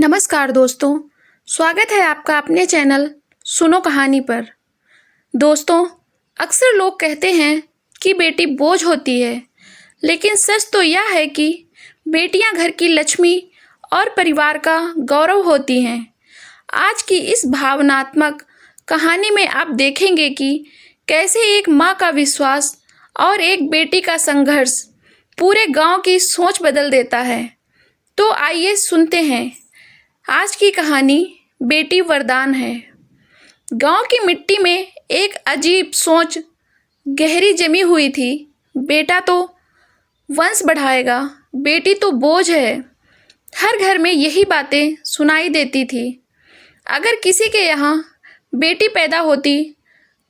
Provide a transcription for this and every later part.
नमस्कार दोस्तों, स्वागत है आपका अपने चैनल सुनो कहानी पर। दोस्तों, अक्सर लोग कहते हैं कि बेटी बोझ होती है, लेकिन सच तो यह है कि बेटियां घर की लक्ष्मी और परिवार का गौरव होती हैं। आज की इस भावनात्मक कहानी में आप देखेंगे कि कैसे एक माँ का विश्वास और एक बेटी का संघर्ष पूरे गांव की सोच बदल देता है। तो आइए सुनते हैं आज की कहानी बेटी वरदान है। गांव की मिट्टी में एक अजीब सोच गहरी जमी हुई थी। बेटा तो वंश बढ़ाएगा, बेटी तो बोझ है। हर घर में यही बातें सुनाई देती थी। अगर किसी के यहाँ बेटी पैदा होती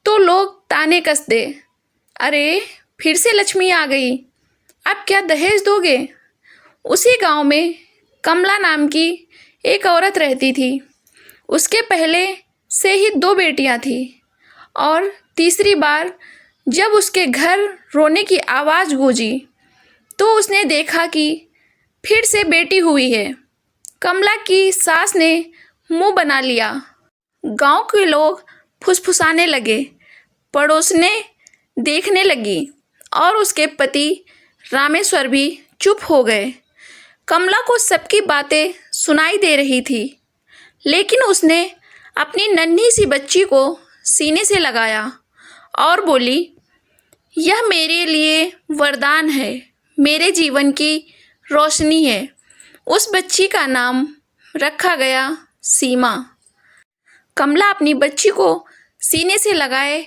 तो लोग ताने कसते, अरे फिर से लक्ष्मी आ गई, अब क्या दहेज दोगे। उसी गांव में कमला नाम की एक औरत रहती थी। उसके पहले से ही 2 बेटियां थी और तीसरी बार जब उसके घर रोने की आवाज़ गूंजी तो उसने देखा कि फिर से बेटी हुई है। कमला की सास ने मुंह बना लिया। गांव के लोग फुसफुसाने लगे, पड़ोसने देखने लगी और उसके पति रामेश्वर भी चुप हो गए। कमला को सबकी बातें सुनाई दे रही थी, लेकिन उसने अपनी नन्ही सी बच्ची को सीने से लगाया और बोली, यह मेरे लिए वरदान है, मेरे जीवन की रोशनी है। उस बच्ची का नाम रखा गया सीमा। कमला अपनी बच्ची को सीने से लगाए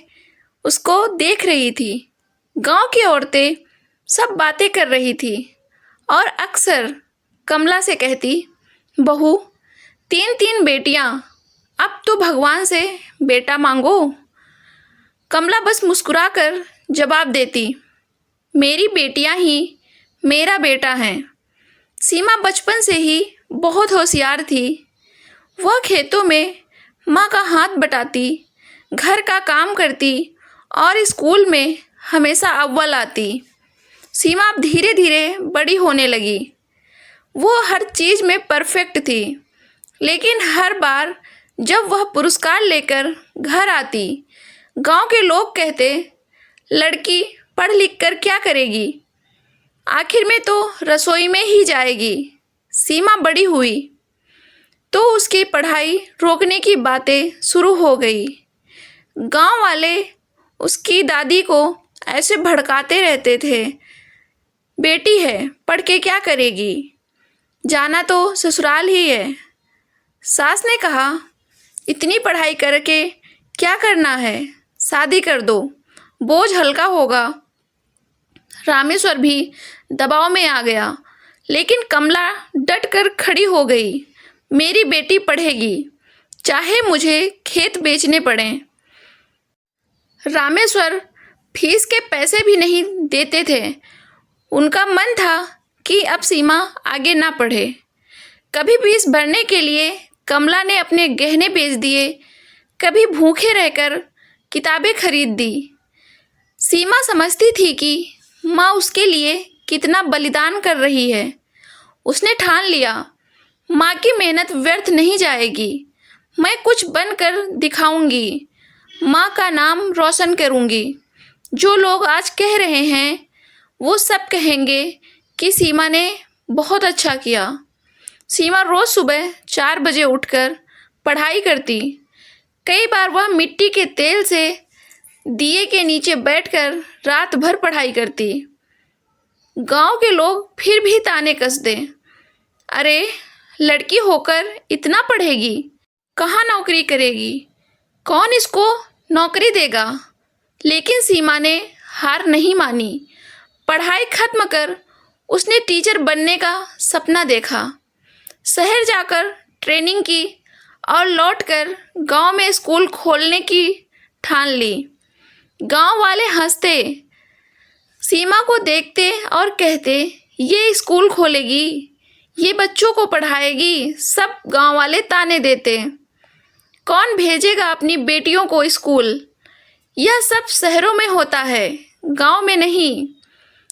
उसको देख रही थी। गांव की औरतें सब बातें कर रही थी और अक्सर कमला से कहती, बहू 3 बेटियां, अब तो भगवान से बेटा मांगो। कमला बस मुस्कुराकर जवाब देती, मेरी बेटियां ही मेरा बेटा हैं। सीमा बचपन से ही बहुत होशियार थी। वह खेतों में माँ का हाथ बटाती, घर का काम करती और स्कूल में हमेशा अव्वल आती। सीमा अब धीरे धीरे बड़ी होने लगी। वो हर चीज़ में परफेक्ट थी, लेकिन हर बार जब वह पुरस्कार लेकर घर आती, गांव के लोग कहते, लड़की पढ़ लिख कर क्या करेगी, आखिर में तो रसोई में ही जाएगी। सीमा बड़ी हुई तो उसकी पढ़ाई रोकने की बातें शुरू हो गई। गांव वाले उसकी दादी को ऐसे भड़काते रहते थे, बेटी है पढ़ के क्या करेगी, जाना तो ससुराल ही है। सास ने कहा, इतनी पढ़ाई करके क्या करना है, शादी कर दो, बोझ हल्का होगा। रामेश्वर भी दबाव में आ गया, लेकिन कमला डट कर खड़ी हो गई, मेरी बेटी पढ़ेगी, चाहे मुझे खेत बेचने पड़ें। रामेश्वर फीस के पैसे भी नहीं देते थे। उनका मन था कि अब सीमा आगे ना पढ़े। कभी फीस भरने के लिए कमला ने अपने गहने बेच दिए, कभी भूखे रहकर किताबें खरीद दी। सीमा समझती थी कि माँ उसके लिए कितना बलिदान कर रही है। उसने ठान लिया, माँ की मेहनत व्यर्थ नहीं जाएगी, मैं कुछ बनकर दिखाऊंगी, माँ का नाम रोशन करूंगी। जो लोग आज कह रहे हैं वो सब कहेंगे कि सीमा ने बहुत अच्छा किया। सीमा रोज़ सुबह 4 बजे उठकर पढ़ाई करती। कई बार वह मिट्टी के तेल से दिए के नीचे बैठकर रात भर पढ़ाई करती। गांव के लोग फिर भी ताने कसते, अरे लड़की होकर इतना पढ़ेगी, कहाँ नौकरी करेगी, कौन इसको नौकरी देगा। लेकिन सीमा ने हार नहीं मानी। पढ़ाई खत्म कर उसने टीचर बनने का सपना देखा। शहर जाकर ट्रेनिंग की और लौटकर गांव में स्कूल खोलने की ठान ली। गांव वाले हंसते, सीमा को देखते और कहते, ये स्कूल खोलेगी, ये बच्चों को पढ़ाएगी। सब गांव वाले ताने देते, कौन भेजेगा अपनी बेटियों को स्कूल, यह सब शहरों में होता है, गांव में नहीं।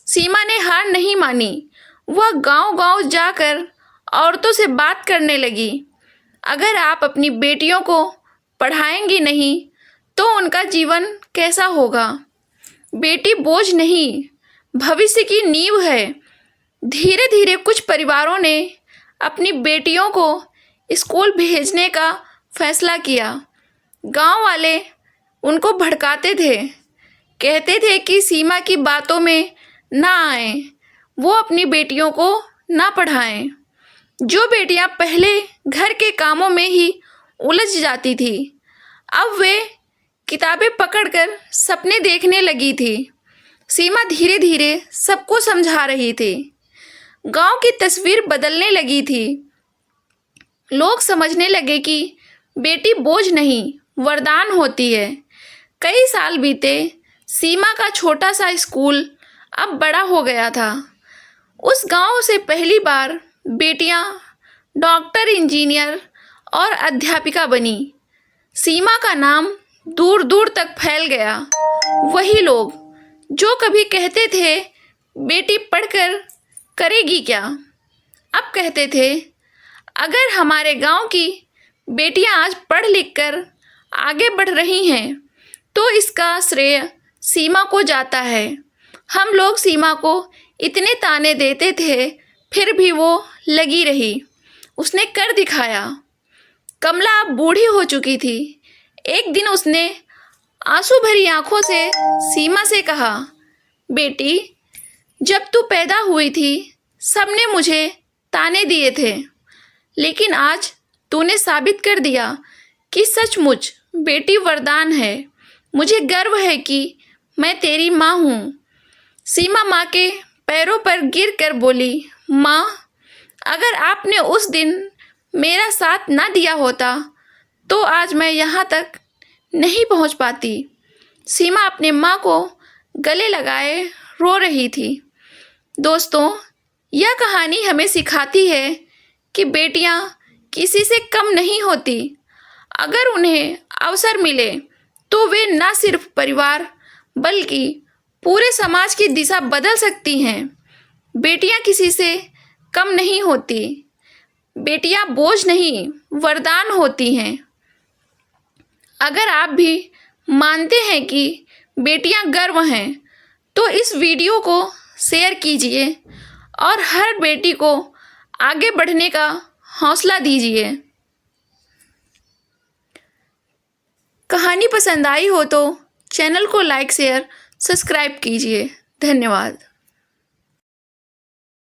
सीमा ने हार नहीं मानी। वह गांव-गांव जाकर औरतों से बात करने लगी। अगर आप अपनी बेटियों को पढ़ाएंगी नहीं तो उनका जीवन कैसा होगा? बेटी बोझ नहीं, भविष्य की नींव है। धीरे धीरे कुछ परिवारों ने अपनी बेटियों को स्कूल भेजने का फैसला किया। गांव वाले उनको भड़काते थे, कहते थे कि सीमा की बातों में ना आए, वो अपनी बेटियों को ना पढ़ाएं। जो बेटियां पहले घर के कामों में ही उलझ जाती थी, अब वे किताबें पकड़कर सपने देखने लगी थी। सीमा धीरे धीरे सबको समझा रही थी। गांव की तस्वीर बदलने लगी थी। लोग समझने लगे कि बेटी बोझ नहीं, वरदान होती है। कई साल बीते। सीमा का छोटा सा स्कूल अब बड़ा हो गया था। उस गांव से पहली बार बेटियां डॉक्टर, इंजीनियर और अध्यापिका बनी। सीमा का नाम दूर दूर तक फैल गया। वही लोग जो कभी कहते थे बेटी पढ़कर करेगी क्या, अब कहते थे अगर हमारे गांव की बेटियां आज पढ़ लिख कर आगे बढ़ रही हैं तो इसका श्रेय सीमा को जाता है। हम लोग सीमा को इतने ताने देते थे, फिर भी वो लगी रही। उसने कर दिखाया। कमला अब बूढ़ी हो चुकी थी। एक दिन उसने आंसू भरी आंखों से सीमा से कहा, बेटी, जब तू पैदा हुई थी सबने मुझे ताने दिए थे, लेकिन आज तूने साबित कर दिया कि सचमुच बेटी वरदान है। मुझे गर्व है कि मैं तेरी माँ हूँ। सीमा माँ के पैरों पर गिर कर बोली, माँ, अगर आपने उस दिन मेरा साथ ना दिया होता तो आज मैं यहाँ तक नहीं पहुँच पाती। सीमा अपने माँ को गले लगाए रो रही थी। दोस्तों, यह कहानी हमें सिखाती है कि बेटियाँ किसी से कम नहीं होती। अगर उन्हें अवसर मिले तो वे न सिर्फ परिवार बल्कि पूरे समाज की दिशा बदल सकती हैं। बेटियां किसी से कम नहीं होती। बेटियां बोझ नहीं, वरदान होती हैं। अगर आप भी मानते हैं कि बेटियां गर्व हैं तो इस वीडियो को शेयर कीजिए और हर बेटी को आगे बढ़ने का हौसला दीजिए। कहानी पसंद आई हो तो चैनल को लाइक, शेयर, सब्सक्राइब कीजिए। धन्यवाद।